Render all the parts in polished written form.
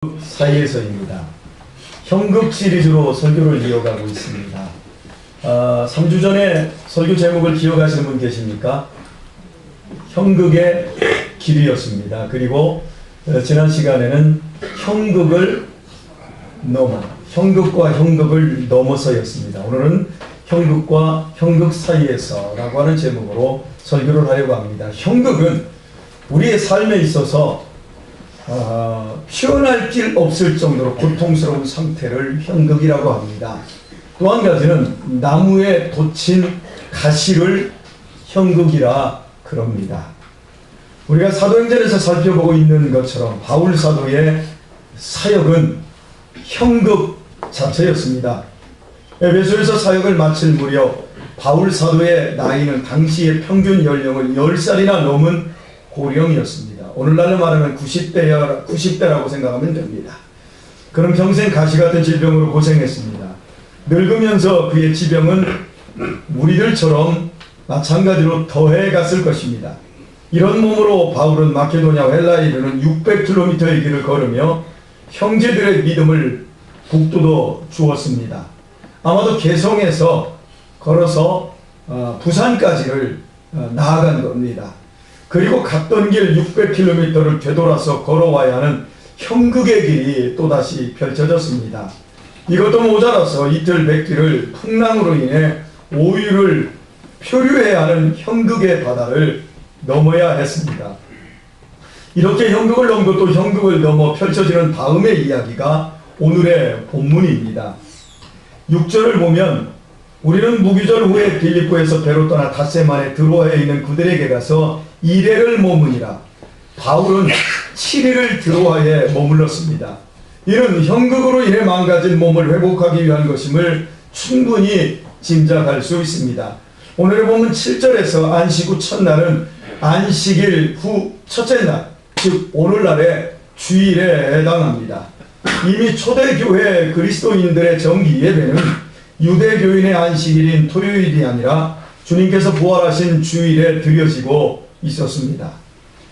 사이에서입니다. 형극 시리즈로 설교를 이어가고 있습니다. 3주 전에 설교 제목을 기억하시는 분 계십니까? 형극의 길이었습니다. 그리고 지난 시간에는 형극과 형극을 넘어서였습니다. 오늘은 형극과 형극 사이에서 라고 하는 제목으로 설교를 하려고 합니다. 형극은 우리의 삶에 있어서 표현할 길 없을 정도로 고통스러운 상태를 형극이라고 합니다. 또 한 가지는 나무에 돋친 가시를 형극이라 그럽니다. 우리가 사도행전에서 살펴보고 있는 것처럼 바울 사도의 사역은 형극 자체였습니다. 에베소에서 사역을 마칠 무렵 바울 사도의 나이는 당시의 평균 연령을 10살이나 넘은 고령이었습니다. 오늘날로 말하면 90대라고 생각하면 됩니다. 그는 평생 가시같은 질병으로 고생했습니다. 늙으면서 그의 지병은 우리들처럼 마찬가지로 더해갔을 것입니다. 이런 몸으로 바울은 마케도냐와 헬라에 이르는 600km의 길을 걸으며 형제들의 믿음을 북돋워 주었습니다. 아마도 개성에서 걸어서 부산까지를 나아간 겁니다. 그리고 갔던 길 600km를 되돌아서 걸어와야 하는 형극의 길이 또다시 펼쳐졌습니다. 이것도 모자라서 이틀 백길을 풍랑으로 인해 5일을 표류해야 하는 형극의 바다를 넘어야 했습니다. 이렇게 형극을 넘고 또 형극을 넘어 펼쳐지는 다음의 이야기가 오늘의 본문입니다. 6절을 보면 우리는 무교절 후에 빌립보에서 배로 떠나 닷새만에 드로아에 있는 그들에게 가서 이레를 머무니라. 바울은 7일을 드로아에 머물렀습니다. 이는 형극으로 인해 망가진 몸을 회복하기 위한 것임을 충분히 짐작할 수 있습니다. 오늘의 본문 7절에서 안식 후 첫날은 안식일 후 첫째 날, 즉 오늘날의 주일에 해당합니다. 이미 초대교회 그리스도인들의 정기 예배는 유대교인의 안식일인 토요일이 아니라 주님께서 부활하신 주일에 드려지고 있었습니다.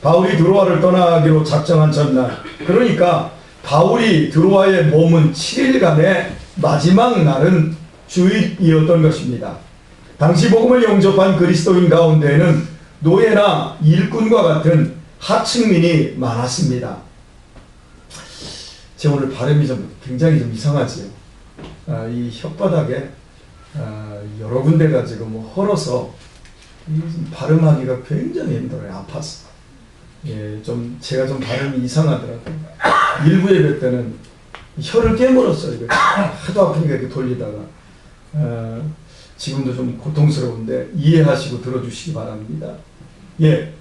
바울이 드로아를 떠나기로 작정한 전날, 그러니까 바울이 드로아에 머문 7일간의 마지막 날은 주일이었던 것입니다. 당시 복음을 영접한 그리스도인 가운데에는 노예나 일꾼과 같은 하층민이 많았습니다. 제 오늘 발음이 굉장히 이상하지요. 이 혓바닥에 여러 군데가 지금 헐어서 발음하기가 굉장히 힘들어요. 아팠어. 예, 제가 발음이 이상하더라고요. 일부 예배 때는 혀를 깨물었어요. 하도 아프니까 이렇게 돌리다가. 지금도 좀 고통스러운데 이해하시고 들어주시기 바랍니다. 예,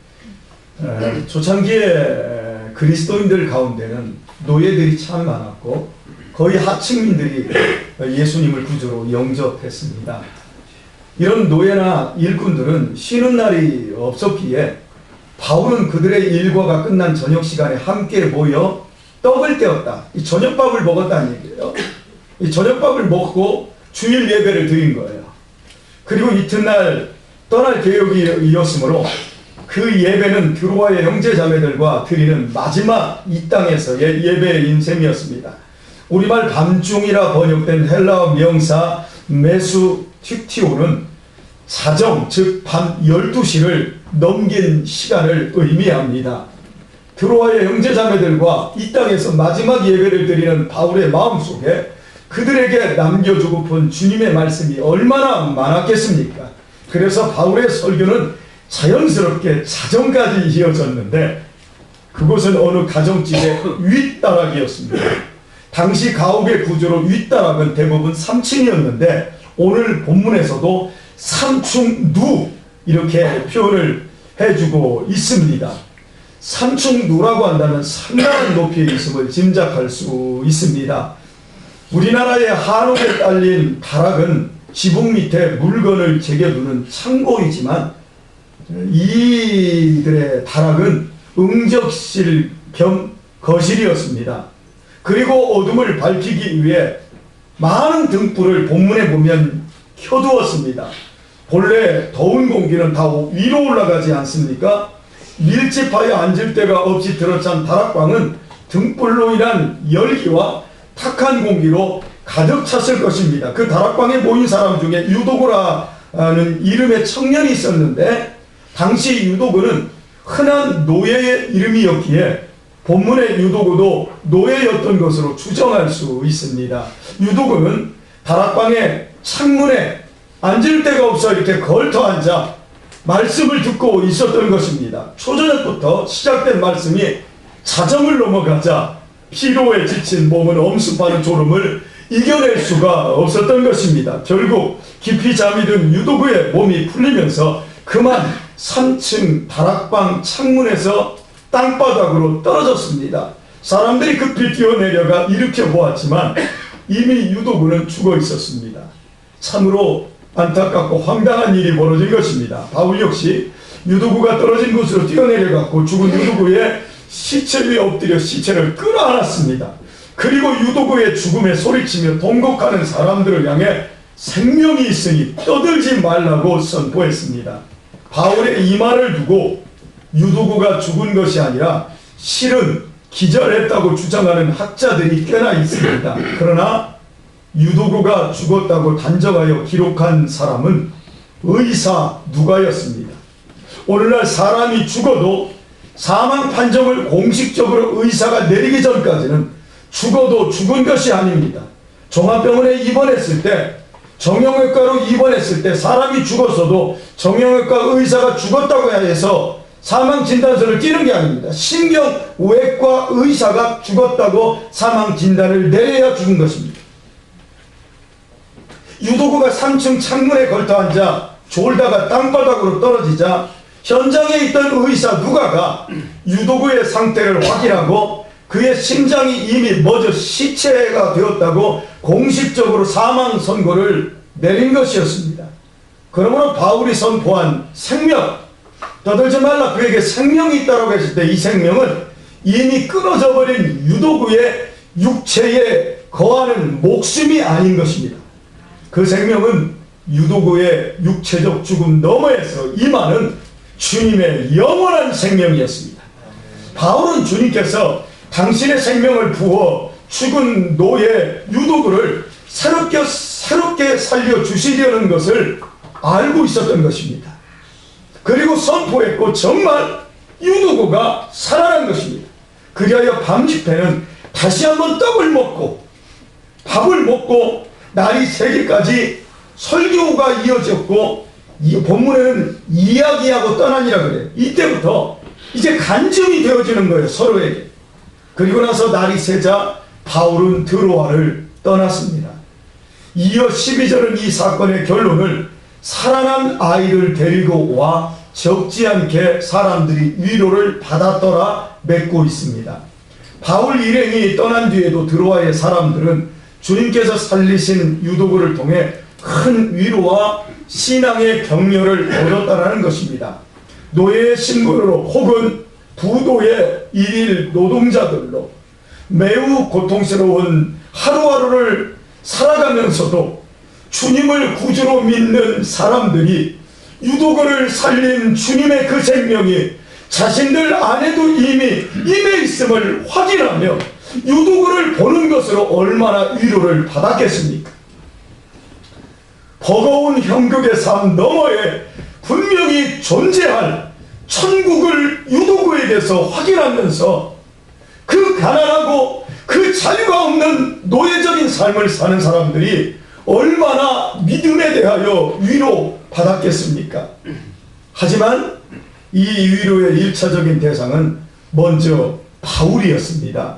초창기에 그리스도인들 가운데는 노예들이 참 많았고 거의 하층민들이 예수님을 구주로 영접했습니다. 이런 노예나 일꾼들은 쉬는 날이 없었기에 바울은 그들의 일과가 끝난 저녁 시간에 함께 모여 떡을 떼었다. 이 저녁밥을 먹었다는 얘기예요. 이 저녁밥을 먹고 주일 예배를 드린 거예요. 그리고 이튿날 떠날 계획이었으므로 그 예배는 드로아의 형제자매들과 드리는 마지막 이 땅에서의 예배인 셈이었습니다. 우리말 밤중이라 번역된 헬라어 명사 메수틱티오는 자정, 즉 밤 12시를 넘긴 시간을 의미합니다. 드로아의 형제자매들과 이 땅에서 마지막 예배를 드리는 바울의 마음속에 그들에게 남겨주고픈 주님의 말씀이 얼마나 많았겠습니까? 그래서 바울의 설교는 자연스럽게 자정까지 이어졌는데 그곳은 어느 가정집의 윗다락이었습니다. 당시 가옥의 구조로 윗다락은 대부분 3층이었는데 오늘 본문에서도 3충누 이렇게 표현을 해주고 있습니다. 3충누라고 한다면 상당한 높이에 있음을 짐작할 수 있습니다. 우리나라의 한옥에 딸린 다락은 지붕 밑에 물건을 제겨두는 창고이지만 이들의 다락은 응접실 겸 거실이었습니다. 그리고 어둠을 밝히기 위해 많은 등불을 본문에 보면 켜두었습니다. 본래 더운 공기는 다 위로 올라가지 않습니까? 밀집하여 앉을 데가 없이 들어찬 다락방은 등불로 인한 열기와 탁한 공기로 가득 찼을 것입니다. 그 다락방에 모인 사람 중에 유도구라는 이름의 청년이 있었는데, 당시 유도구는 흔한 노예의 이름이었기에 본문의 유도구도 노예였던 것으로 추정할 수 있습니다. 유도구는 다락방의 창문에 앉을 데가 없어 이렇게 걸터 앉아 말씀을 듣고 있었던 것입니다. 초저녁부터 시작된 말씀이 자정을 넘어가자 피로에 지친 몸은 엄습하는 졸음을 이겨낼 수가 없었던 것입니다. 결국 깊이 잠이 든 유도구의 몸이 풀리면서 그만 3층 다락방 창문에서 땅바닥으로 떨어졌습니다. 사람들이 급히 뛰어내려가 일으켜 보았지만 이미 유도구는 죽어 있었습니다. 참으로 안타깝고 황당한 일이 벌어진 것입니다. 바울 역시 유도구가 떨어진 곳으로 뛰어내려갔고 죽은 유도구의 시체 위에 엎드려 시체를 끌어안았습니다. 그리고 유도구의 죽음에 소리치며 통곡하는 사람들을 향해 생명이 있으니 떠들지 말라고 선포했습니다. 바울의 이 말을 두고 유도구가 죽은 것이 아니라 실은 기절했다고 주장하는 학자들이 꽤나 있습니다. 그러나 유도구가 죽었다고 단정하여 기록한 사람은 의사 누가였습니다. 오늘날 사람이 죽어도 사망 판정을 공식적으로 의사가 내리기 전까지는 죽어도 죽은 것이 아닙니다. 종합병원에 입원했을 때, 정형외과로 입원했을 때 사람이 죽었어도 정형외과 의사가 죽었다고 해서 사망 진단서를 띄는 게 아닙니다. 신경외과 의사가 죽었다고 사망 진단을 내려야 죽은 것입니다. 유도구가 3층 창문에 걸터 앉아 졸다가 땅바닥으로 떨어지자 현장에 있던 의사 누가가 유도구의 상태를 확인하고 그의 심장이 이미 멎어 시체가 되었다고 공식적으로 사망 선고를 내린 것이었습니다. 그러므로 바울이 선포한 생명, 떠들지 말라, 그에게 생명이 있다고 했을 때 이 생명은 이미 끊어져 버린 유도구의 육체에 거하는 목숨이 아닌 것입니다. 그 생명은 유도구의 육체적 죽음 너머에서 임하는 주님의 영원한 생명이었습니다. 바울은 주님께서 당신의 생명을 부어 죽은 노예 유도구를 새롭게 살려주시려는 것을 알고 있었던 것입니다. 그리고 선포했고 정말 유도구가 살아난 것입니다. 그리하여 밤 집회는 다시 한번 떡을 먹고 밥을 먹고 날이 새기까지 설교가 이어졌고, 이 본문에는 이야기하고 떠나니라 그래요. 이때부터 이제 간증이 되어지는 거예요, 서로에게. 그리고 나서 날이 새자 바울은 드로아를 떠났습니다. 이어 12절은 이 사건의 결론을 살아난 아이를 데리고 와 적지 않게 사람들이 위로를 받았더라 맺고 있습니다. 바울 일행이 떠난 뒤에도 드로아의 사람들은 주님께서 살리신 유도구를 통해 큰 위로와 신앙의 격려를 얻었다는 것입니다. 노예의 신분으로 혹은 부도의 일일 노동자들로 매우 고통스러운 하루하루를 살아가면서도 주님을 구주로 믿는 사람들이 유도구를 살린 주님의 그 생명이 자신들 안에도 이미 임해 있음을 확인하며 유도구를 보는 것으로 얼마나 위로를 받았겠습니까? 버거운 형극의 삶 너머에 분명히 존재할 천국을 유도구에게서 확인하면서 그 가난하고 그 자유가 없는 노예적인 삶을 사는 사람들이 얼마나 믿음에 대하여 위로 받았겠습니까? 하지만 이 위로의 1차적인 대상은 먼저 바울이었습니다.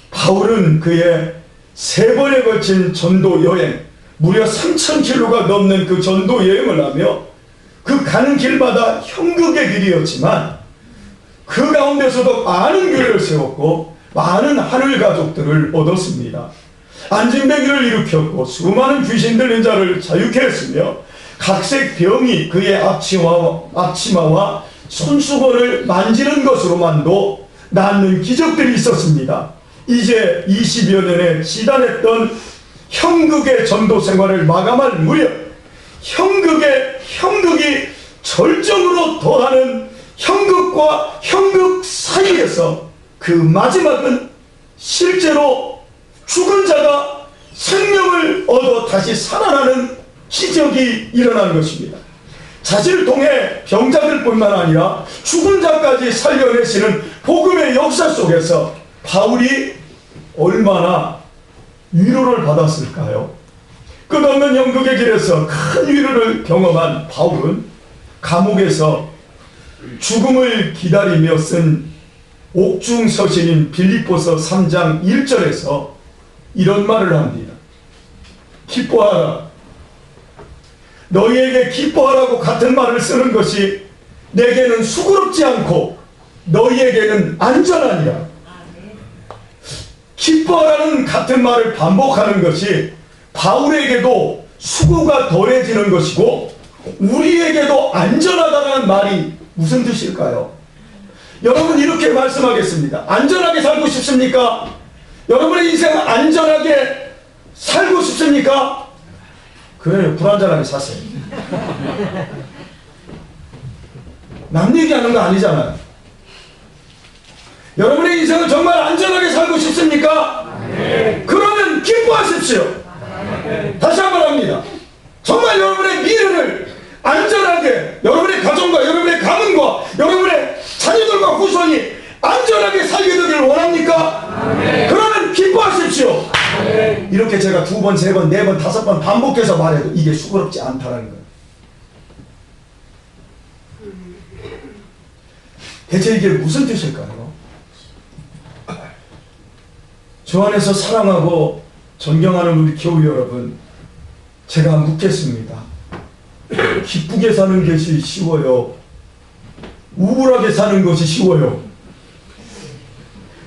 바울은 그의 3번에 걸친 전도 여행, 무려 3,000km가 넘는 그 전도 여행을 하며 그 가는 길마다 형극의 길이었지만 그 가운데서도 많은 교회를 세웠고 많은 하늘 가족들을 얻었습니다. 안진뱅이를 일으켰고 수많은 귀신 들린 자를 자유케 했으며 각색 병이 그의 앞치마와 손수건을 만지는 것으로만도 낫는 기적들이 있었습니다. 이제 20여 년에 지단했던 형극의 전도 생활을 마감할 무렵 형극이 절정으로 더하는 형극과 형극 사이에서 그 마지막은 실제로 죽은 자가 생명을 얻어 다시 살아나는 기적이 일어나는 것입니다. 자신을 통해 병자들뿐만 아니라 죽은 자까지 살려내시는 복음의 역사 속에서 바울이 얼마나 위로를 받았을까요? 끝없는 영국의 길에서 큰 위로를 경험한 바울은 감옥에서 죽음을 기다리며 쓴 옥중서신인 빌립보서 3장 1절에서 이런 말을 합니다. 기뻐하라. 너희에게 기뻐하라고 같은 말을 쓰는 것이 내게는 수고롭지 않고 너희에게는 안전하니라. 기뻐하라는 같은 말을 반복하는 것이 바울에게도 수고가 덜해지는 것이고 우리에게도 안전하다는 말이 무슨 뜻일까요? 여러분 이렇게 말씀하겠습니다. 안전하게 살고 싶습니까? 여러분의 인생 안전하게 살고 싶습니까? 그래요. 불안전하게 사세요. 남 얘기하는 거 아니잖아요. 여러분의 인생은 정말 안전하게 살고 싶습니까? 네. 그러면 기뻐하십시오. 네. 다시 한번 합니다. 정말 여러분의 미래를 안전하게 여러분의 가정과 여러분의 가문과 여러분의 자녀들과 후손이 안전하게 살게 되기를 원합니까? 네. 그러면 기뻐하십시오. 네. 이렇게 제가 2번, 3번, 4번, 5번 반복해서 말해도 이게 수고롭지 않다는 거예요. 대체 이게 무슨 뜻일까요? 주 안에서 사랑하고 존경하는 우리 교우 여러분, 제가 묻겠습니다. 기쁘게 사는 것이 쉬워요? 우울하게 사는 것이 쉬워요?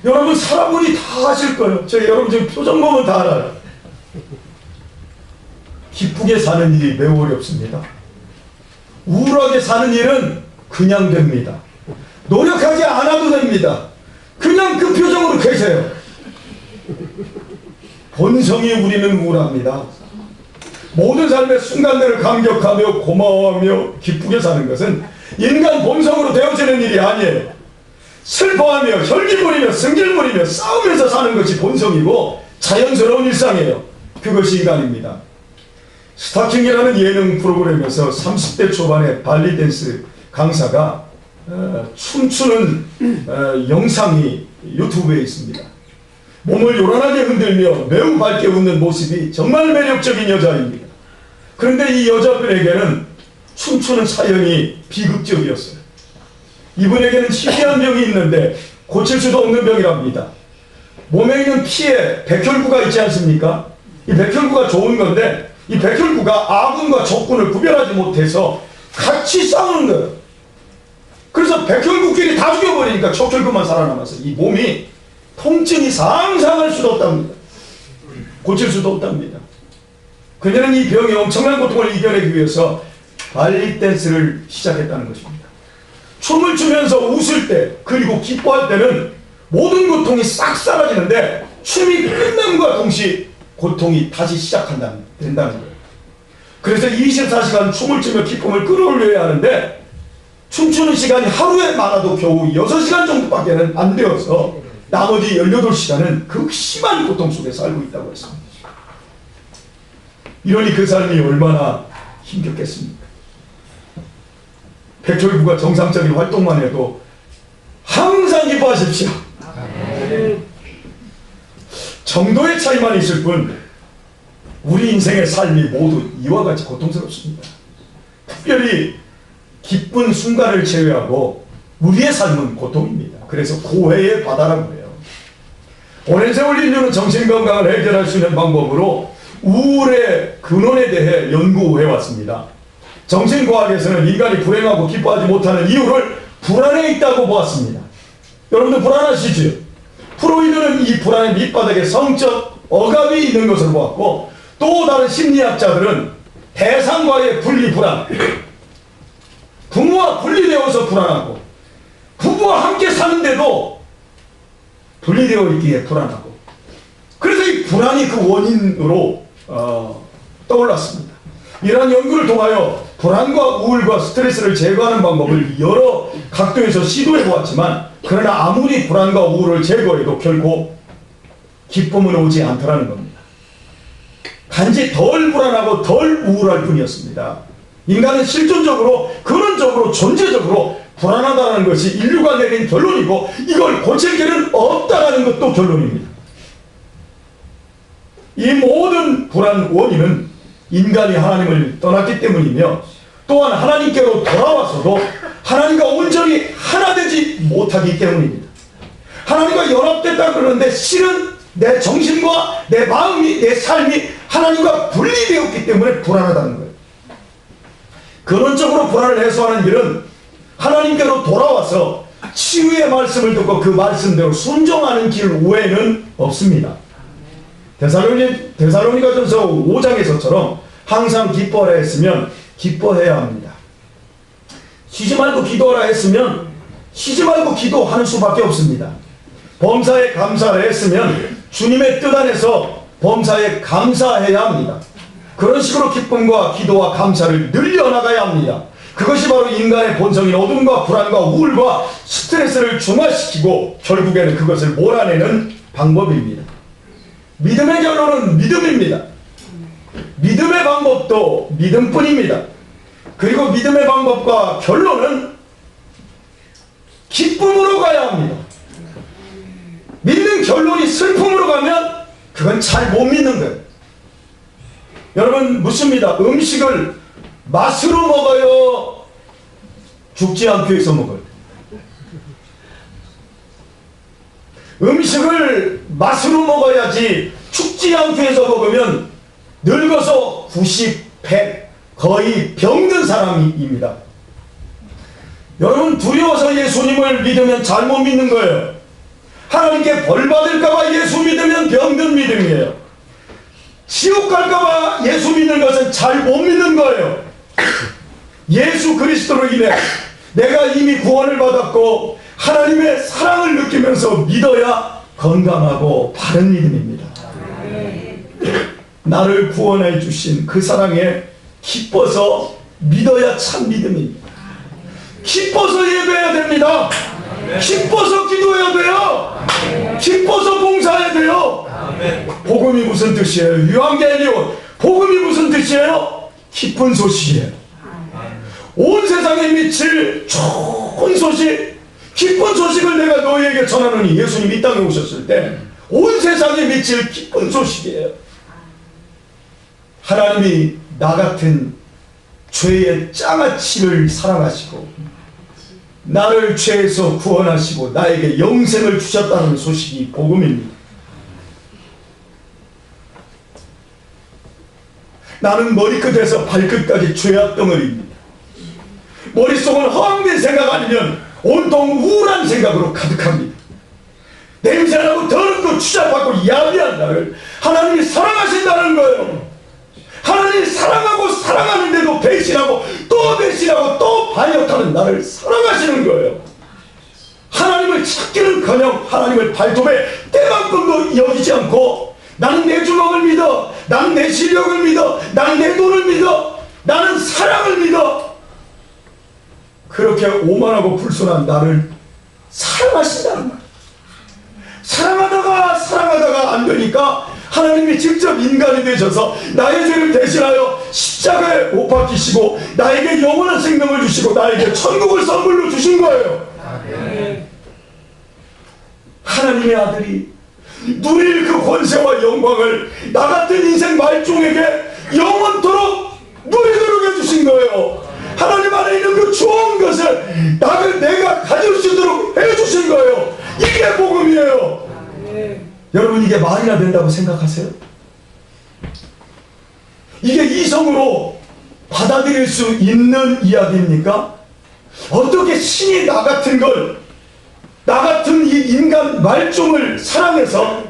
여러분 사람분이 다 아실 거예요. 여러분 지금 표정 보면 다 알아요. 기쁘게 사는 일이 매우 어렵습니다. 우울하게 사는 일은 그냥 됩니다. 노력하지 않아도 됩니다. 그냥 그 표정으로 계세요. 본성이 우리는 우울합니다. 모든 삶의 순간들을 감격하며 고마워하며 기쁘게 사는 것은 인간 본성으로 되어지는 일이 아니에요. 슬퍼하며 혈기부리며 승질부리며 싸우면서 사는 것이 본성이고 자연스러운 일상이에요. 그것이 인간입니다. 스타킹이라는 예능 프로그램에서 30대 초반의 발리 댄스 강사가 춤추는 영상이 유튜브에 있습니다. 몸을 요란하게 흔들며 매우 밝게 웃는 모습이 정말 매력적인 여자입니다. 그런데 이 여자분에게는 춤추는 사연이 비극적이었어요. 이분에게는 희귀한 병이 있는데 고칠 수도 없는 병이랍니다. 몸에 있는 피에 백혈구가 있지 않습니까? 이 백혈구가 좋은 건데 이 백혈구가 아군과 적군을 구별하지 못해서 같이 싸우는 거예요. 그래서 백혈구끼리 다 죽여버리니까 척혈구만 살아남아서 이 몸이 통증이 상상할 수도 없답니다. 고칠 수도 없답니다. 그녀는 이 병의 엄청난 고통을 이겨내기 위해서 발리 댄스를 시작했다는 것입니다. 춤을 추면서 웃을 때 그리고 기뻐할 때는 모든 고통이 싹 사라지는데 춤이 끝남과 동시에 고통이 다시 된다는 거예요. 그래서 24시간 춤을 추며 기쁨을 끌어올려야 하는데 춤추는 시간이 하루에 많아도 겨우 6시간 정도밖에 안 되어서 나머지 18시간은 극심한 고통 속에 살고 있다고 했습니다. 이러니 그 삶이 얼마나 힘겹겠습니까? 백혈구가 정상적인 활동만 해도 항상 기뻐하십시오. 정도의 차이만 있을 뿐 우리 인생의 삶이 모두 이와 같이 고통스럽습니다. 특별히 기쁜 순간을 제외하고 우리의 삶은 고통입니다. 그래서 고해의 바다라고 해요. 오랜 세월 인류는 정신건강을 해결할 수 있는 방법으로 우울의 근원에 대해 연구해 왔습니다. 정신과학에서는 인간이 불행하고 기뻐하지 못하는 이유를 불안에 있다고 보았습니다. 여러분들 불안하시죠? 프로이드는 이 불안의 밑바닥에 성적 억압이 있는 것으로 보았고 또 다른 심리학자들은 대상과의 분리 불안, 부모와 분리되어서 불안하고 부부와 함께 사는데도 분리되어 있기에 불안하고 그래서 이 불안이 그 원인으로 떠올랐습니다. 이러한 연구를 통하여 불안과 우울과 스트레스를 제거하는 방법을 여러 각도에서 시도해 보았지만 그러나 아무리 불안과 우울을 제거해도 결코 기쁨은 오지 않더라는 겁니다. 단지 덜 불안하고 덜 우울할 뿐이었습니다. 인간은 실존적으로, 근원적으로, 존재적으로 불안하다는 것이 인류가 내린 결론이고, 이걸 고칠 길은 없다는 것도 결론입니다. 이 모든 불안 원인은 인간이 하나님을 떠났기 때문이며, 또한 하나님께로 돌아와서도 하나님과 온전히 하나 되지 못하기 때문입니다. 하나님과 연합됐다 그러는데 실은 내 정신과 내 마음이, 내 삶이 하나님과 분리되었기 때문에 불안하다는 거예요. 근원적으로 불안을 해소하는 일은 하나님께로 돌아와서 치유의 말씀을 듣고 그 말씀대로 순종하는 길 외에는 없습니다. 데살로니가전서 5장에서처럼 항상 기뻐하라 했으면 기뻐해야 합니다. 쉬지 말고 기도하라 했으면 쉬지 말고 기도하는 수밖에 없습니다. 범사에 감사를 했으면 주님의 뜻 안에서 범사에 감사해야 합니다. 그런 식으로 기쁨과 기도와 감사를 늘려나가야 합니다. 그것이 바로 인간의 본성인 어둠과 불안과 우울과 스트레스를 중화시키고 결국에는 그것을 몰아내는 방법입니다. 믿음의 결론은 믿음입니다. 믿음의 방법도 믿음뿐입니다. 그리고 믿음의 방법과 결론은 기쁨으로 가야 합니다. 믿는 결론이 슬픔으로 가면 그건 잘 못 믿는 거예요. 여러분 묻습니다. 음식을 맛으로 먹어요? 죽지 않기 위해서 먹어요? 음식을 맛으로 먹어야지 죽지 않기 위해서 먹으면 늙어서 90, 100 거의 병든 사람입니다. 여러분 두려워서 예수님을 믿으면 잘못 믿는 거예요. 하나님께 벌 받을까봐 예수 믿으면 병든 믿음이에요. 지옥 갈까봐 예수 믿는 것은 잘 못 믿는 거예요. 예수 그리스도로 인해 내가 이미 구원을 받았고 하나님의 사랑을 느끼면서 믿어야 건강하고 바른 믿음입니다. 나를 구원해 주신 그 사랑에 기뻐서 믿어야 참 믿음입니다. 기뻐서 예배해야 됩니다. 기뻐서 기도해야 돼요. 기뻐서 봉사해야 돼요. 복음이 무슨 뜻이에요? 유한계리온 복음이 무슨 뜻이에요? 기쁜 소식이에요. 온 세상에 미칠 좋은 소식, 기쁜 소식을 내가 너희에게 전하노니, 예수님이 이 땅에 오셨을 때 온 세상에 미칠 기쁜 소식이에요. 하나님이 나 같은 죄의 장아찌를 사랑하시고 나를 죄에서 구원하시고 나에게 영생을 주셨다는 소식이 복음입니다. 나는 머리끝에서 발끝까지 죄악 덩어리입니다. 머릿속은 허황된 생각 아니면 온통 우울한 생각으로 가득합니다. 냄새나고 더럽고 추잡하고 야비한 나를 하나님이 사랑하신다는 거예요. 하나님이 사랑하고 사랑하는데도 배신하고 또 배신하고 또 반역하는 나를 사랑하시는 거예요. 하나님을 찾기는커녕 하나님을 발톱에 때만큼도 여기지 않고 나는 내 주먹을 믿어, 나는 내 실력을 믿어, 나는 내 돈을 믿어, 나는 사랑을 믿어, 그렇게 오만하고 불순한 나를 사랑하신다는 거예요. 사랑하다가 안 되니까 하나님이 직접 인간이 되셔서 나의 죄를 대신하여 십자가에 못 박히시고 나에게 영원한 생명을 주시고 나에게 천국을 선물로 주신 거예요. 하나님의 아들이 누릴 그 권세와 영광을 나 같은 인생 말종에게 영원토록 누리도록 해주신 거예요. 하나님 안에 있는 그 좋은 것을 내가 가질 수 있도록 해주신 거예요. 이게 복음이에요. 여러분 이게 말이나 된다고 생각하세요? 이게 이성으로 받아들일 수 있는 이야기입니까? 어떻게 신이 나 같은 이 인간 말종을 사랑해서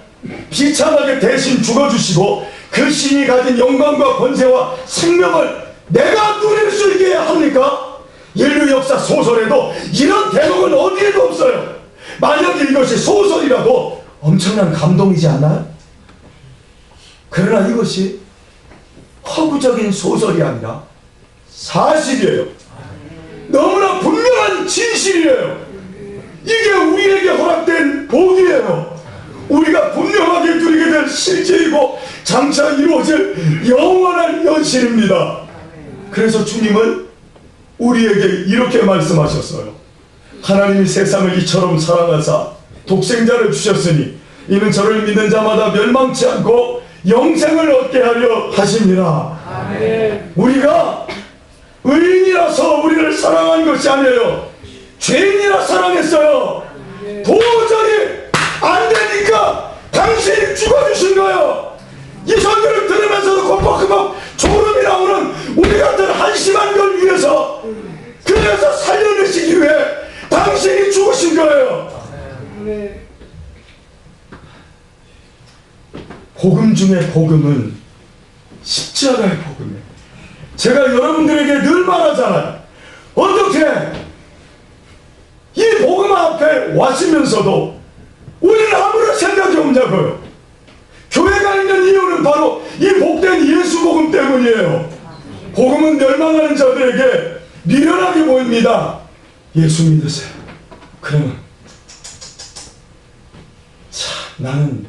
비참하게 대신 죽어주시고 그 신이 가진 영광과 권세와 생명을 내가 누릴 수 있게 합니까? 인류 역사 소설에도 이런 대목은 어디에도 없어요. 만약 이것이 소설이라도 엄청난 감동이지 않아요? 그러나 이것이 허구적인 소설이 아니라 사실이에요. 너무나 분명한 진실이에요. 이게 우리에게 허락된 복이에요. 우리가 분명하게 누리게 될 실제이고 장차 이루어질 영원한 현실입니다. 그래서 주님은 우리에게 이렇게 말씀하셨어요. 하나님이 세상을 이처럼 사랑하사 독생자를 주셨으니 이는 저를 믿는 자마다 멸망치 않고 영생을 얻게 하려 하심이라. 아멘. 우리가 의인이라서 우리를 사랑한 것이 아니에요. 죄인이라 사랑했어요. 도저히 안 되니까 당신이 죽어주신 거예요. 이 설교를 들으면서도 kom벅kom벅 졸음이 나오는 우리 같은 한심한 걸 위해서, 그래서 살려내시기 위해 당신이 죽으신 거예요. 복음 중에 복음은 십자가의 복음이에요. 제가 여러분들에게 늘 말하잖아요. 어떻게 이 복음 앞에 왔으면서도 우리는 아무런 생각이 없냐고요. 교회가 있는 이유는 바로 이 복된 예수 복음 때문이에요. 복음은 멸망하는 자들에게 미련하게 보입니다. 예수 믿으세요. 그러면 참 나는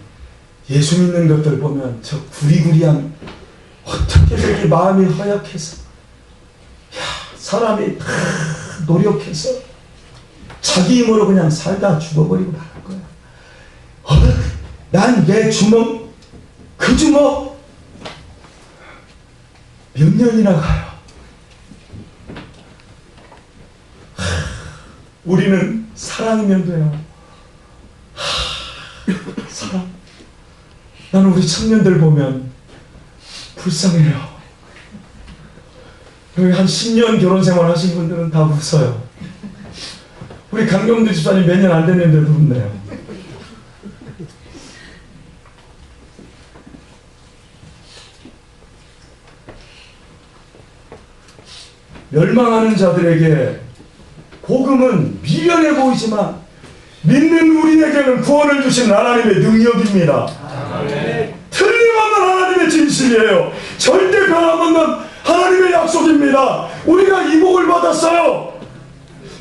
예수 믿는 것들 보면 저 구리구리한, 어떻게 이렇게 마음이 허약해서, 사람이 다 노력해서 자기 힘으로 그냥 살다 죽어버리고 말할 거야. 난 내 주먹, 그 주먹 몇 년이나 가요. 우리는 사랑이면 돼요. 사랑. 나는 우리 청년들 보면 불쌍해요. 여기 한 10년 결혼생활 하신 분들은 다 웃어요. 우리 강경두 집사님 몇 년 안 됐는데도 웃네요. 멸망하는 자들에게 복음은 미련해 보이지만 믿는 우리에게는 구원을 주신 하나님의 능력입니다. 틀림없는 하나님의 진실이에요. 절대 변함없는 하나님의 약속입니다. 우리가 이 복을 받았어요.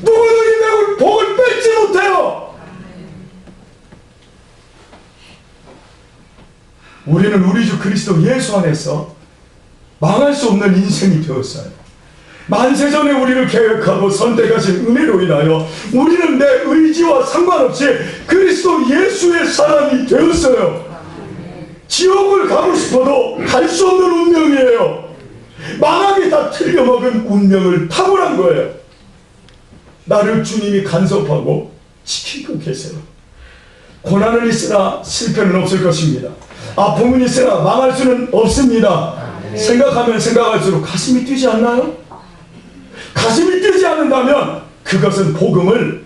누구도 이 복을 뺏지 못해요. 우리는 우리 주 그리스도 예수 안에서 망할 수 없는 인생이 되었어요. 만세전에 우리를 계획하고 선택하신 은혜로 인하여 우리는 내 의지와 상관없이 그리스도 예수의 사람이 되었어요. 지옥을 가고 싶어도 갈 수 없는 운명이에요. 망하게 다 틀려먹은 운명을 탁월한 거예요. 나를 주님이 간섭하고 지키고 계세요. 고난은 있으나 실패는 없을 것입니다. 아픔은 있으나 망할 수는 없습니다. 생각하면 생각할수록 가슴이 뛰지 않나요? 가슴이 뛰지 않는다면 그것은 복음을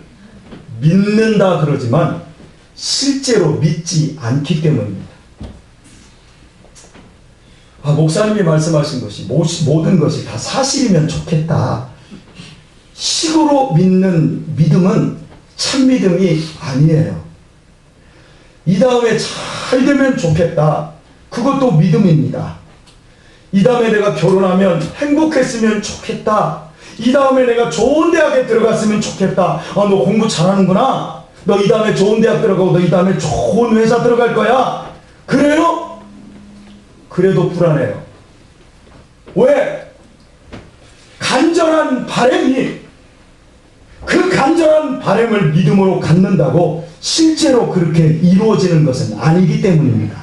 믿는다 그러지만 실제로 믿지 않기 때문입니다. 목사님이 말씀하신 것이 모든 것이 다 사실이면 좋겠다. 식으로 믿는 믿음은 참 믿음이 아니에요. 이 다음에 잘 되면 좋겠다. 그것도 믿음입니다. 이 다음에 내가 결혼하면 행복했으면 좋겠다. 이 다음에 내가 좋은 대학에 들어갔으면 좋겠다. 너 공부 잘하는구나. 너 이 다음에 좋은 대학 들어가고 너 이 다음에 좋은 회사 들어갈 거야. 그래요? 그래도 불안해요. 왜? 간절한 바람이, 그 간절한 바람을 믿음으로 갖는다고 실제로 그렇게 이루어지는 것은 아니기 때문입니다.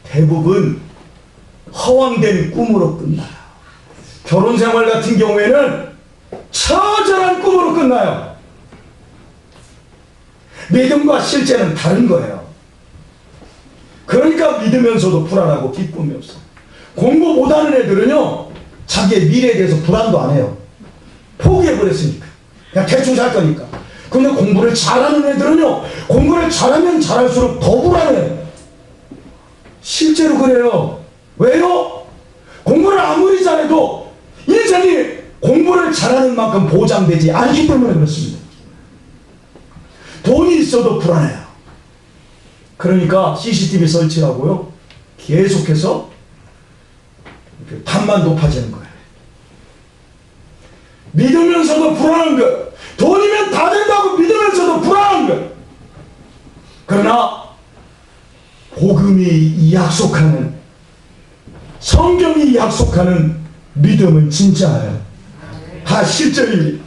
대부분 허황된 꿈으로 끝나요. 결혼생활 같은 경우에는 처절한 꿈으로 끝나요. 믿음과 실제는 다른 거예요. 그러니까 믿으면서도 불안하고 기쁨이 없어. 공부 못하는 애들은요, 자기의 미래에 대해서 불안도 안 해요. 포기해버렸으니까. 그냥 대충 살 거니까. 근데 공부를 잘하는 애들은요, 공부를 잘하면 잘할수록 더 불안해요. 실제로 그래요. 왜요? 공부를 아무리 잘해도 인생이 공부를 잘하는 만큼 보장되지 않기 때문에 그렇습니다. 돈이 있어도 불안해요. 그러니까 CCTV 설치하고요, 계속해서 탐만 높아지는 거예요. 믿으면서도 불안한 것, 돈이면 다 된다고 믿으면서도 불안한 거예요. 그러나 복음이 약속하는, 성경이 약속하는 믿음은 진짜예요. 실제입니다.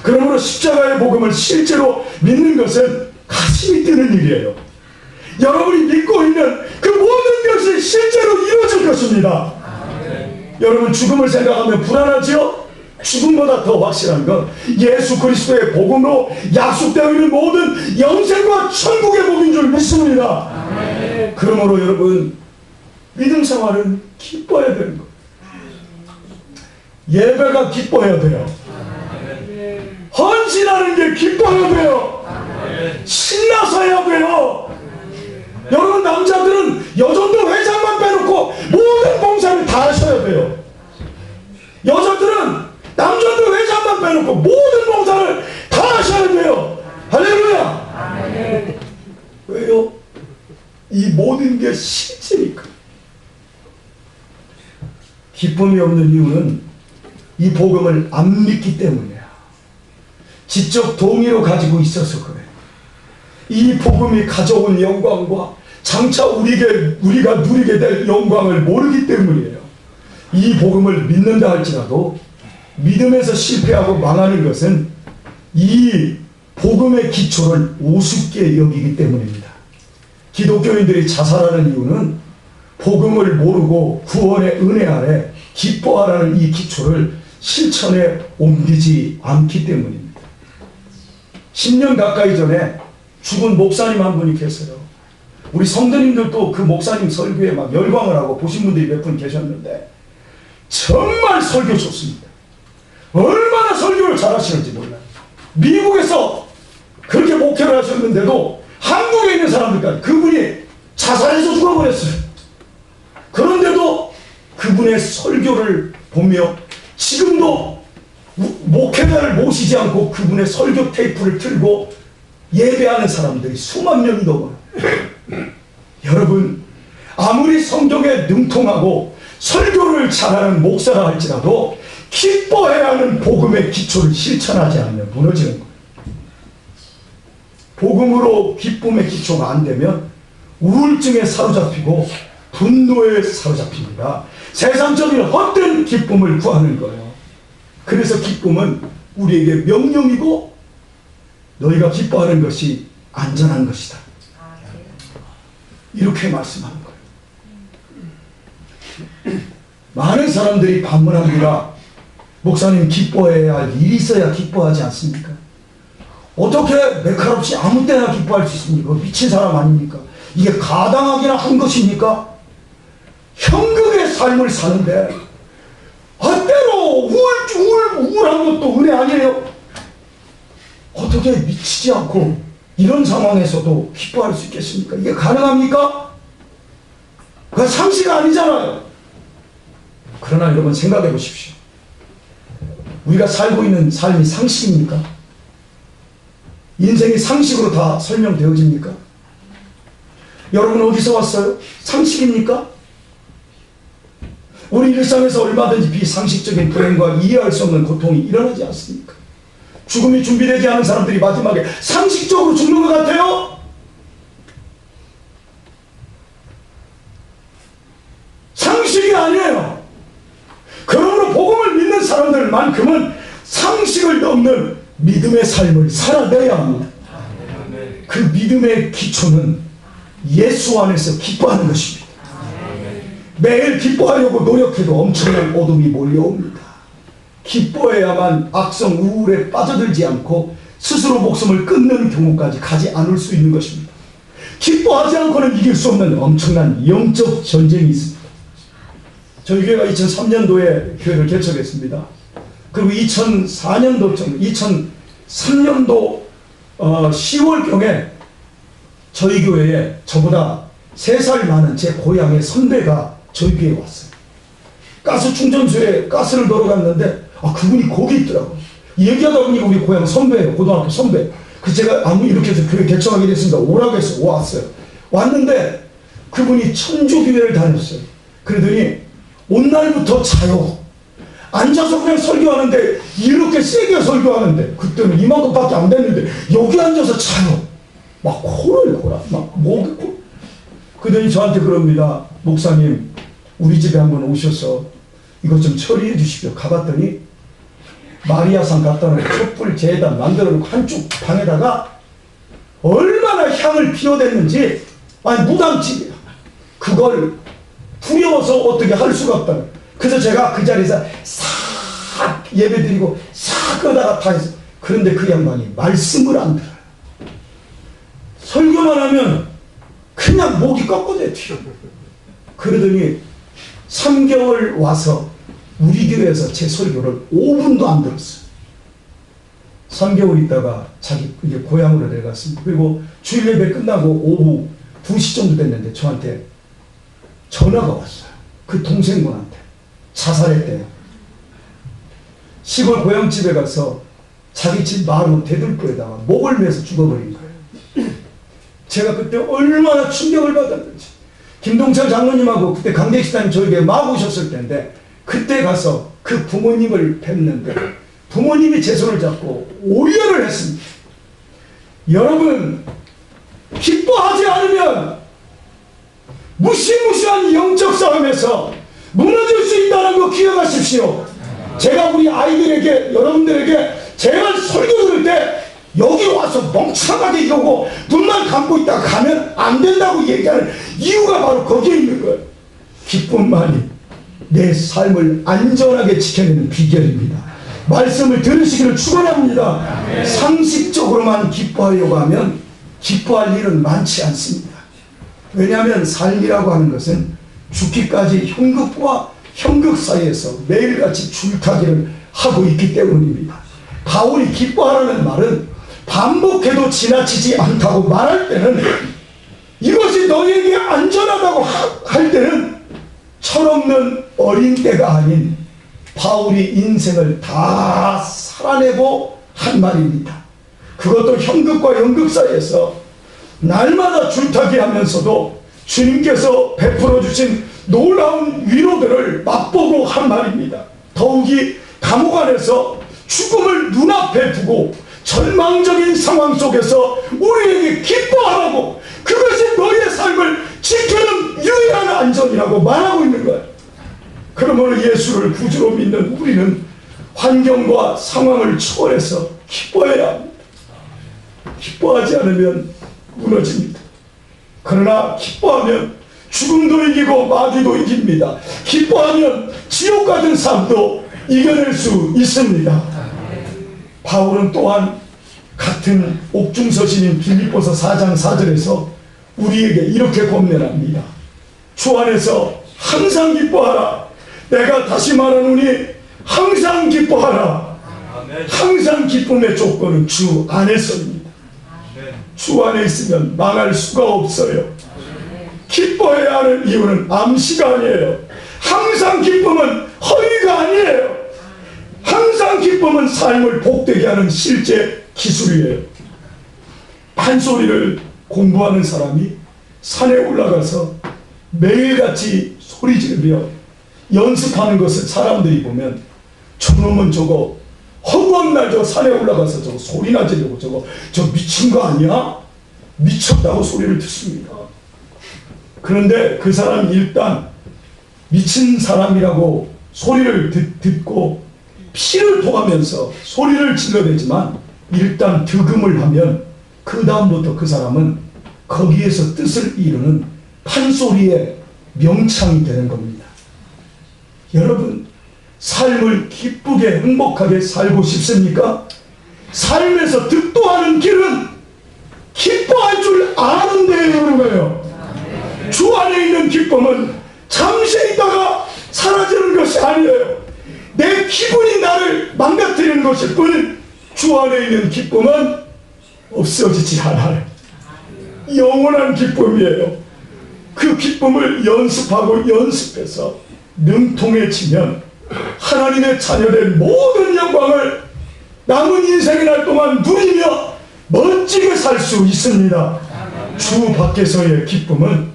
그러므로 십자가의 복음을 실제로 믿는 것은 가슴이 뛰는 일이에요. 여러분이 믿고 있는 그 모든 것이 실제로 이루어질 것입니다. 여러분 죽음을 생각하면 불안하지요? 죽음보다 더 확실한 건 예수 그리스도의 복음으로 약속되어 있는 모든 영생과 천국의 복인 줄 믿습니다. 그러므로 여러분 믿음 생활은 기뻐해야 되는 거예요. 예배가 기뻐해야 돼요. 헌신하는 게 기뻐해야 돼요. 신나서 해야 돼요. 여러분 남자들은 여전도 회장만 빼놓고 모든 봉사를 다 하셔야 돼요. 여자들은 남자도 회장만 빼놓고 모든 봉사를 다 하셔야 돼요. 할렐루야. 왜요? 이 모든 게 실제니까. 기쁨이 없는 이유는 이 복음을 안 믿기 때문이야. 지적 동의로 가지고 있어서 그래. 이 복음이 가져온 영광과 장차 우리가 누리게 될 영광을 모르기 때문이에요. 이 복음을 믿는다 할지라도 믿음에서 실패하고 망하는 것은 이 복음의 기초를 우습게 여기기 때문입니다. 기독교인들이 자살하는 이유는 복음을 모르고 구원의 은혜 아래 기뻐하라는 이 기초를 실천에 옮기지 않기 때문입니다. 10년 가까이 전에 죽은 목사님 한 분이 계세요. 우리 성도님들도 그 목사님 설교에 막 열광을 하고 보신 분들이 몇 분 계셨는데 정말 설교 좋습니다. 얼마나 설교를 잘하시는지 몰라요. 미국에서 그렇게 목회를 하셨는데도 한국에 있는 사람들까지 그분이 자살해서 죽어버렸어요. 그런데도 그분의 설교를 보며 지금도 목회자를 모시지 않고 그분의 설교 테이프를 틀고 예배하는 사람들이 수만 명이 넘어요. 여러분 아무리 성경에 능통하고 설교를 잘하는 목사라 할지라도 기뻐해야 하는 복음의 기초를 실천하지 않으면 무너지는 거예요. 복음으로 기쁨의 기초가 안 되면 우울증에 사로잡히고 분노에 사로잡힙니다. 세상적인 헛된 기쁨을 구하는 거예요. 그래서 기쁨은 우리에게 명령이고 너희가 기뻐하는 것이 안전한 것이다. 이렇게 말씀하는 거예요. 많은 사람들이 반문합니다. 목사님 기뻐해야 할 일이 있어야 기뻐하지 않습니까? 어떻게 매칼없이 아무 때나 기뻐할 수 있습니까? 미친 사람 아닙니까? 이게 가당하기나 한 것입니까? 현극의 삶을 사는데 때로 우울한 것도 은혜 아니에요? 어떻게 미치지 않고 이런 상황에서도 기뻐할 수 있겠습니까? 이게 가능합니까? 그건 상식 아니잖아요. 그러나 여러분 생각해 보십시오. 우리가 살고 있는 삶이 상식입니까? 인생이 상식으로 다 설명되어집니까? 여러분 어디서 왔어요? 상식입니까? 우리 일상에서 얼마든지 비상식적인 불행과 이해할 수 없는 고통이 일어나지 않습니까? 죽음이 준비되지 않은 사람들이 마지막에 상식적으로 죽는 것 같아요? 상식이 아니에요. 그러므로 복음을 믿는 사람들만큼은 상식을 넘는 믿음의 삶을 살아내야 합니다. 그 믿음의 기초는 예수 안에서 기뻐하는 것입니다. 매일 기뻐하려고 노력해도 엄청난 어둠이 몰려옵니다. 기뻐해야만 악성 우울에 빠져들지 않고 스스로 목숨을 끊는 경우까지 가지 않을 수 있는 것입니다. 기뻐하지 않고는 이길 수 없는 엄청난 영적 전쟁이 있습니다. 저희 교회가 2003년도에 교회를 개척했습니다. 그리고 2003년도 10월경에 저희 교회에 저보다 3살 많은 제 고향의 선배가 저희 교회에 왔어요. 가스 충전소에 가스를 넣으러 갔는데 그분이 거기 있더라고요. 얘기하다 보니까 우리 고향 선배예요. 고등학교 선배. 그래서 제가 이렇게 해서 교회 개척하게 됐습니다. 오라고 해서 왔어요. 왔는데 그분이 천주교회를 다녔어요. 그러더니 온 날부터 자요. 앉아서 그냥 설교하는데, 이렇게 세게 설교하는데, 그때는 이만큼밖에 안 됐는데 여기 앉아서 차요. 막 코를 골아, 막 목이 코. 그러더니 저한테 그럽니다. 목사님, 우리 집에 한번 오셔서 이것 좀 처리해 주십시오. 가봤더니 마리아상 갖다 놓고 촛불 재단 만들어 놓고 한쪽 방에다가 얼마나 향을 피워댔는지, 아니 무당집이야. 그걸 두려워서 어떻게 할 수가 없다. 그래서 제가 그 자리에서 싹 예배드리고 싹 끄다가 다 했어. 그런데 그 양반이 말씀을 안 들어요. 설교만 하면 그냥 목이 꺾어져 튀어. 그러더니 3개월 와서 우리 교회에서 제 설교를 5분도 안 들었어요. 3개월 있다가 자기 이제 고향으로 내려갔습니다. 그리고 주일 예배 끝나고 오후 2시 정도 됐는데 저한테 전화가 왔어요. 그 동생분한테. 자살했대요. 시골 고향집에 가서 자기 집 마루 대들보에다가 목을 매서 죽어버린 거예요. 제가 그때 얼마나 충격을 받았는지. 김동철 장로님하고 그때 강대식사님 저에게 막 오셨을 때인데, 그때 가서 그 부모님을 뵙는데 부모님이 제 손을 잡고 오열을 했습니다. 여러분, 기뻐하지 않으면 무시무시한 영적 싸움에서 무너질 수 있다는 거 기억하십시오. 제가 우리 아이들에게, 여러분들에게 제가 설교 들을 때 여기 와서 멍청하게 이러고 눈만 감고 있다가 가면 안 된다고 얘기하는 이유가 바로 거기에 있는 거예요. 기쁨만이 내 삶을 안전하게 지켜내는 비결입니다. 말씀을 들으시기를 축원합니다. 상식적으로만 기뻐하려고 하면 기뻐할 일은 많지 않습니다. 왜냐하면 삶이라고 하는 것은 죽기까지 현극과 현극 사이에서 매일같이 줄타기를 하고 있기 때문입니다. 바울이 기뻐하라는 말은 반복해도 지나치지 않다고 말할 때는, 이것이 너에게 안전하다고 할 때는 철없는 어린 때가 아닌 바울이 인생을 다 살아내고 한 말입니다. 그것도 현극과 연극 사이에서 날마다 줄타기 하면서도 주님께서 베풀어 주신 놀라운 위로들을 맛보고 한 말입니다. 더욱이 감옥 안에서 죽음을 눈앞에 두고 절망적인 상황 속에서 우리에게 기뻐하라고, 그것이 너의 삶을 지키는 유일한 안전이라고 말하고 있는 거예요. 그러므로 예수를 구주로 믿는 우리는 환경과 상황을 초월해서 기뻐해야 합니다. 기뻐하지 않으면 무너집니다. 그러나 기뻐하면 죽음도 이기고 마귀도 이깁니다. 기뻐하면 지옥 같은 삶도 이겨낼 수 있습니다. 바울은 또한 같은 옥중서신인 빌립보서 4장 4절에서 우리에게 이렇게 권면합니다. 주 안에서 항상 기뻐하라. 내가 다시 말하노니 항상 기뻐하라. 항상 기쁨의 조건은 주 안에서입니다. 주 안에 있으면 망할 수가 없어요. 기뻐해야 하는 이유는 암시가 아니에요. 항상 기쁨은 허위가 아니에요. 항상 기쁨은 삶을 복되게 하는 실제 기술이에요. 판소리를 공부하는 사람이 산에 올라가서 매일같이 소리 지르며 연습하는 것을 사람들이 보면, 저놈은 저거 허구한 날 저 산에 올라가서 저거 소리나 지르고 저 미친 거 아니야? 미쳤다고 소리를 듣습니다. 그런데 그 사람이 일단 미친 사람이라고 소리를 듣고 피를 토하면서 소리를 질러대지만, 일단 득음을 하면 그 다음부터 그 사람은 거기에서 뜻을 이루는 판소리의 명창이 되는 겁니다. 여러분, 삶을 기쁘게 행복하게 살고 싶습니까? 삶에서 득도하는 길은 기뻐할 줄 아는 데에 오는 거예요. 주 안에 있는 기쁨은 잠시 있다가 사라지는 것이 아니에요. 내 기분이 나를 망가뜨리는 것일 뿐, 주 안에 있는 기쁨은 없어지지 않아요. 영원한 기쁨이에요. 그 기쁨을 연습하고 연습해서 능통해지면 하나님의 자녀된 모든 영광을 남은 인생의 날 동안 누리며 멋지게 살 수 있습니다. 주 밖에서의 기쁨은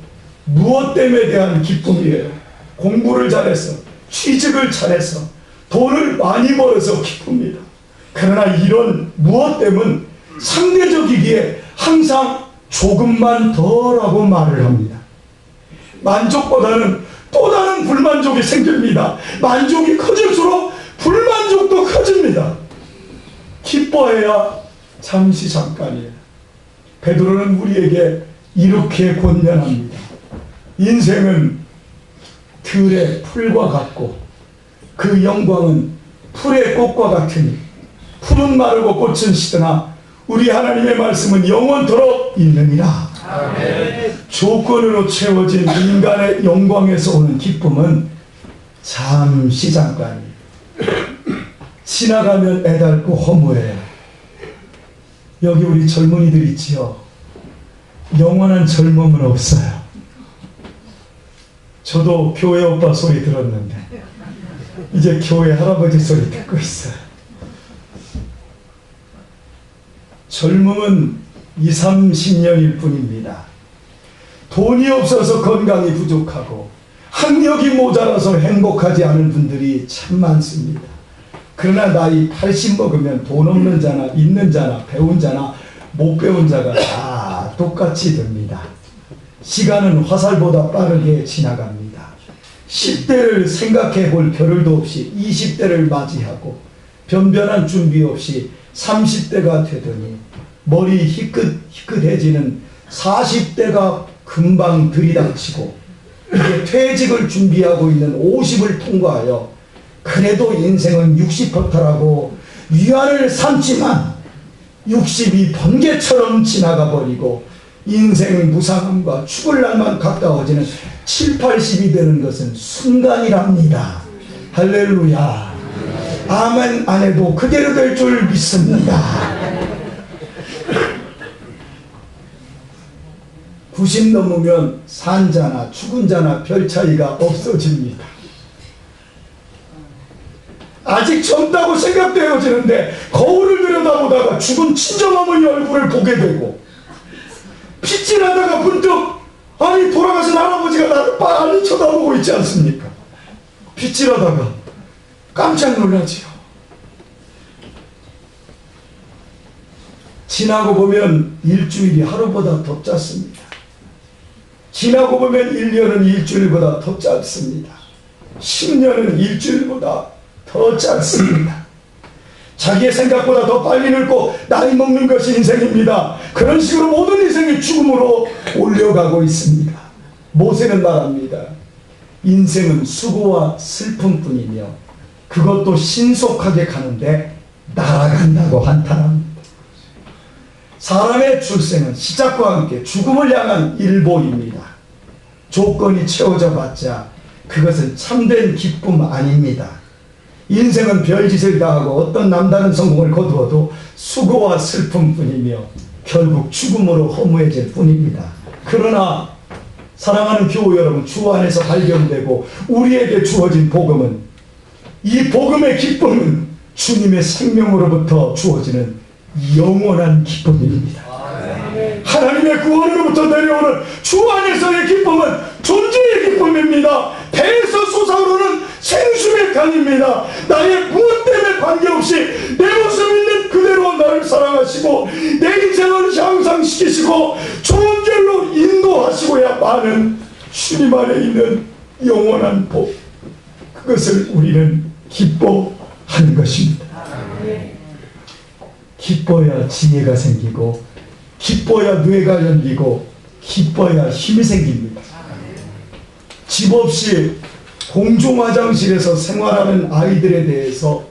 무엇 때문에 대한 기쁨이에요. 공부를 잘해서, 취직을 잘해서, 돈을 많이 벌어서 기쁩니다. 그러나 이런 무엇 때문 상대적이기에 항상 조금만 더라고 말을 합니다. 만족보다는 또 다른 불만족이 생깁니다. 만족이 커질수록 불만족도 커집니다. 기뻐해야 잠시 잠깐이에요. 베드로는 우리에게 이렇게 권면합니다. 인생은 들의 풀과 같고 그 영광은 풀의 꽃과 같으니 풀은 마르고 꽃은 시드나 우리 하나님의 말씀은 영원토록 있느니라. 아멘. 조건으로 채워진 인간의 영광에서 오는 기쁨은 잠시 잠깐이에요. 지나가면 애달고 허무해요. 여기 우리 젊은이들 있지요. 영원한 젊음은 없어요. 저도 교회 오빠 소리 들었는데 이제 교회 할아버지 소리 듣고 있어요. 젊음은 20, 30년일 뿐입니다. 돈이 없어서 건강이 부족하고 학력이 모자라서 행복하지 않은 분들이 참 많습니다. 그러나 나이 80 먹으면 돈 없는 자나 있는 자나 배운 자나 못 배운 자가 다 똑같이 됩니다. 시간은 화살보다 빠르게 지나갑니다. 10대를 생각해 볼 겨를도 없이 20대를 맞이하고 변변한 준비 없이 30대가 되더니 머리 희끗희끗해지는 40대가 금방 들이닥치고 이제 퇴직을 준비하고 있는 50을 통과하여 그래도 인생은 60허터라고 위안을 삼지만 60이 번개처럼 지나가 버리고 인생의 무상함과 죽을 날만 가까워지는 7, 80이 되는 것은 순간이랍니다. 할렐루야. 아멘 안 해도 그대로 될 줄 믿습니다. 90 넘으면 산 자나 죽은 자나 별 차이가 없어집니다. 아직 젊다고 생각되어지는데 거울을 들여다보다가 죽은 친정어머니 얼굴을 보게 되고 핏질하다가 문득 아니 돌아가신 할아버지가 나를 빤히 쳐다보고 있지 않습니까? 핏질하다가 깜짝 놀라지요. 지나고 보면 일주일이 하루보다 더 짧습니다. 지나고 보면 1년은 일주일보다 더 짧습니다. 10년은 일주일보다 더 짧습니다. 자기의 생각보다 더 빨리 늙고 나이 먹는 것이 인생입니다. 그런 식으로 모든 인생이 죽음으로 올려가고 있습니다. 모세는 말합니다. 인생은 수고와 슬픔뿐이며 그것도 신속하게 가는데 날아간다고 한탄합니다. 사람의 출생은 시작과 함께 죽음을 향한 일보입니다. 조건이 채워져 봤자 그것은 참된 기쁨 아닙니다. 인생은 별짓을 다하고 어떤 남다른 성공을 거두어도 수고와 슬픔뿐이며 결국 죽음으로 허무해질 뿐입니다. 그러나 사랑하는 교우 여러분, 주 안에서 발견되고 우리에게 주어진 복음은, 이 복음의 기쁨은 주님의 생명으로부터 주어지는 영원한 기쁨입니다. 하나님의 구원으로부터 내려오는 주 안에서의 기쁨은 존재의 기쁨입니다. 배에서 솟아오르는 생수의 강입니다. 나의 무엇 때문에 관계없이 내 모습 있는 그대로 나를 사랑하시고 내 인생을 향상시키시고 좋은 길로 인도하시고야만은 주님 안에 있는 영원한 복, 그것을 우리는 기뻐하는 것입니다. 기뻐야 지혜가 생기고 기뻐야 뇌가 열리고 기뻐야 힘이 생깁니다. 집 없이 공중 화장실에서 생활하는 아이들에 대해서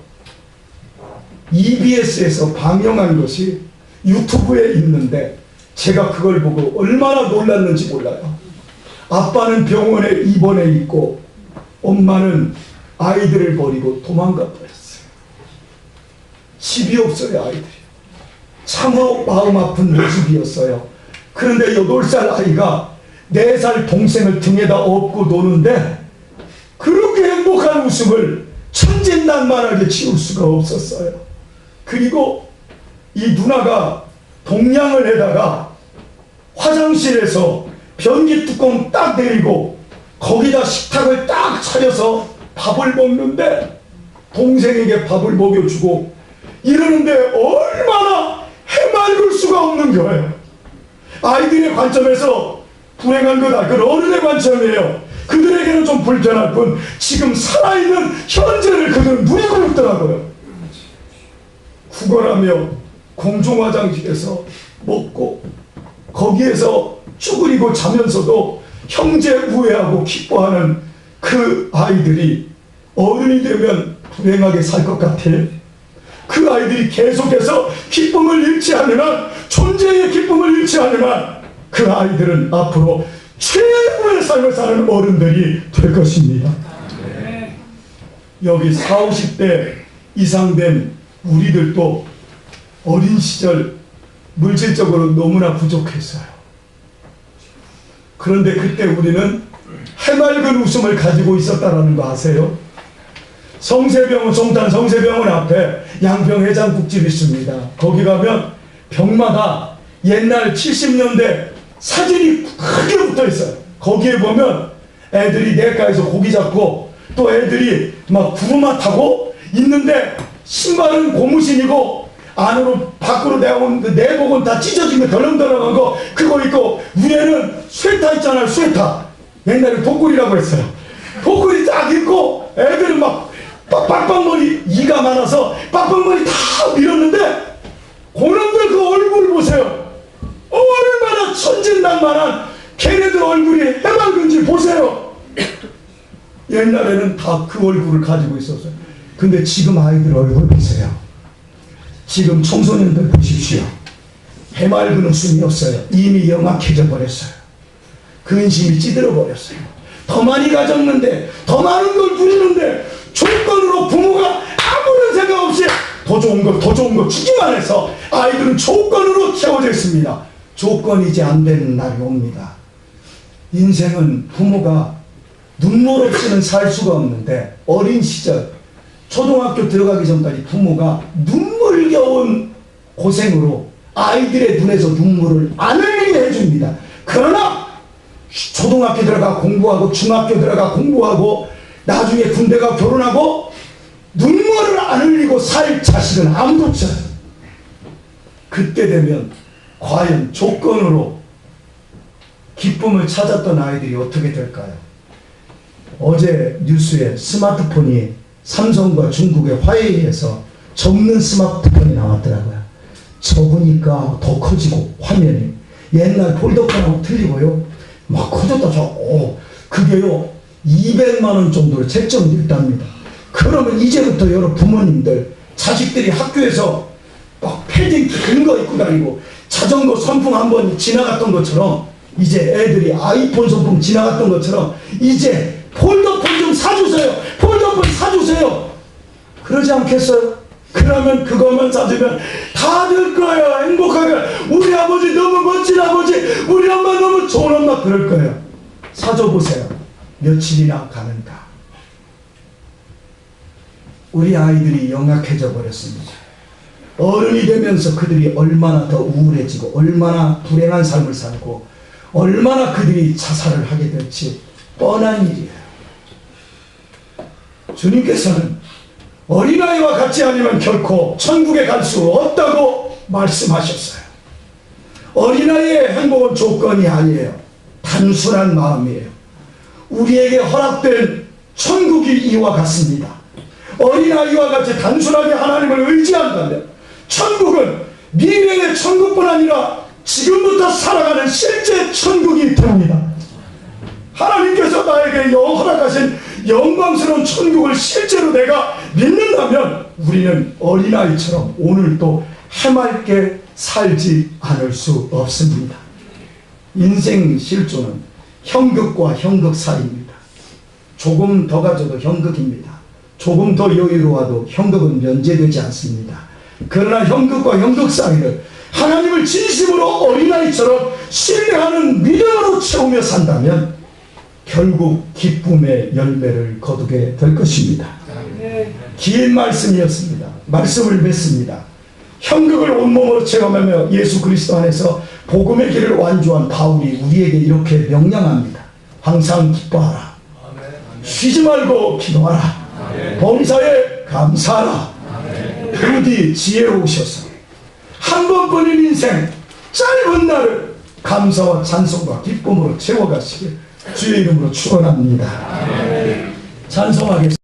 EBS에서 방영한 것이 유튜브에 있는데 제가 그걸 보고 얼마나 놀랐는지 몰라요. 아빠는 병원에 입원해 있고 엄마는 아이들을 버리고 도망가 버렸어요. 집이 없어요. 아이들이. 참으로 마음 아픈 모습이었어요. 그런데 8살 아이가 4살 동생을 등에다 업고 노는데 그렇게 행복한 웃음을 천진난만하게 지울 수가 없었어요. 그리고 이 누나가 동냥을 해다가 화장실에서 변기 뚜껑 딱 내리고 거기다 식탁을 딱 차려서 밥을 먹는데 동생에게 밥을 먹여주고 이러는데 얼마나 해맑을 수가 없는 거예요. 아이들의 관점에서 불행한 거다. 그건 어른의 관점이에요. 그들에게는 좀 불편할 뿐 지금 살아있는 현재를 그들은 누리고 있더라고요. 구걸하며 공중화장실에서 먹고 거기에서 쭈그리고 자면서도 형제 우애하고 기뻐하는 그 아이들이 어른이 되면 불행하게 살 것 같아요. 그 아이들이 계속해서 기쁨을 잃지 않는 한, 존재의 기쁨을 잃지 않는 한 그 아이들은 앞으로 최고의 삶을 사는 어른들이 될 것입니다. 여기 40, 50대 이상 된 우리들도 어린 시절 물질적으로 너무나 부족했어요. 그런데 그때 우리는 해맑은 웃음을 가지고 있었다는 거 아세요? 성세병원, 송탄 성세병원 앞에 양평 해장국집이 있습니다. 거기 가면 병마다 옛날 70년대 사진이 크게 붙어 있어요. 거기에 보면 애들이 냇가에서 고기 잡고 또 애들이 막 구루마 타고 있는데 신발은 고무신이고 안으로 밖으로 내온 그 내복은 다 찢어진 거 덜렁덜렁한 거 그거 있고 위에는 스웨터 있잖아요. 스웨터 옛날에 복구리라고 했어요. 복구리 딱 입고 애들은 막 빡빡머리 이가 많아서 빡빡머리 다 밀었는데 그놈들 그 얼굴 보세요. 얼마나 천진난만한 걔네들 얼굴이 해맑은지 보세요. 옛날에는 다 그 얼굴을 가지고 있었어요. 근데 지금 아이들 얼굴 보세요. 지금 청소년들 보십시오. 해맑은 웃음이 없어요. 이미 영악해져 버렸어요. 근심이 찌들어 버렸어요. 더 많이 가졌는데 더 많은 걸 누리는데 조건으로 부모가 아무런 생각 없이 더 좋은 거 주기만 해서 아이들은 조건으로 채워져 있습니다. 조건이 이제 안 되는 날이 옵니다. 인생은 부모가 눈물 없이는 살 수가 없는데 어린 시절 초등학교 들어가기 전까지 부모가 눈물겨운 고생으로 아이들의 눈에서 눈물을 안 흘리게 해줍니다. 그러나 초등학교 들어가 공부하고 중학교 들어가 공부하고 나중에 군대가 결혼하고 눈물을 안 흘리고 살 자식은 아무도 없어요. 그때 되면 과연 조건으로 기쁨을 찾았던 아이들이 어떻게 될까요? 어제 뉴스에 스마트폰이 삼성과 중국의 화해에서 접는 스마트폰이 나왔더라고요. 접으니까 더 커지고 화면이 옛날 폴더폰하고 틀리고요. 막 커졌다. 그게요 200만 원 정도로 책정됐답니다. 그러면 이제부터 여러 부모님들 자식들이 학교에서 막 패딩 긴 거 입고 다니고 자전거 선풍 한번 지나갔던 것처럼 이제 애들이 아이폰 선풍 지나갔던 것처럼 이제 폴더폰 좀 사주세요. 폴더폰 사주세요. 그러지 않겠어요? 그러면 그것만 사주면 다 될 거예요. 행복하게. 우리 아버지 너무 멋진 아버지, 우리 엄마 너무 좋은 엄마 그럴 거예요. 사줘보세요. 며칠이나 가는가. 우리 아이들이 영악해져 버렸습니다. 어른이 되면서 그들이 얼마나 더 우울해지고 얼마나 불행한 삶을 살고 얼마나 그들이 자살을 하게 될지 뻔한 일이에요. 주님께서는 어린아이와 같이 아니면 결코 천국에 갈 수 없다고 말씀하셨어요. 어린아이의 행복은 조건이 아니에요. 단순한 마음이에요. 우리에게 허락된 천국이 이와 같습니다. 어린아이와 같이 단순하게 하나님을 의지한다면 천국은 미래의 천국뿐 아니라 지금부터 살아가는 실제 천국이 됩니다. 하나님께서 나에게 허락하신 영광스러운 천국을 실제로 내가 믿는다면 우리는 어린아이처럼 오늘도 해맑게 살지 않을 수 없습니다. 인생 실존은 형극과 형극 사이입니다. 조금 더 가져도 형극입니다. 조금 더 여유로워도 형극은 면제되지 않습니다. 그러나 형극과 형극 사이를 하나님을 진심으로 어린아이처럼 신뢰하는 믿음으로 채우며 산다면 결국 기쁨의 열매를 거두게 될 것입니다. 긴 말씀이었습니다. 말씀을 맺습니다. 형극을 온몸으로 체험하며 예수 그리스도 안에서 복음의 길을 완주한 바울이 우리에게 이렇게 명령합니다. 항상 기뻐하라. 쉬지 말고 기도하라. 범사에 감사하라. 부디 지혜로우셔서 한 번뿐인 인생 짧은 날을 감사와 찬송과 기쁨으로 채워가시길 주의 이름으로 축원합니다. 찬송하겠습니다.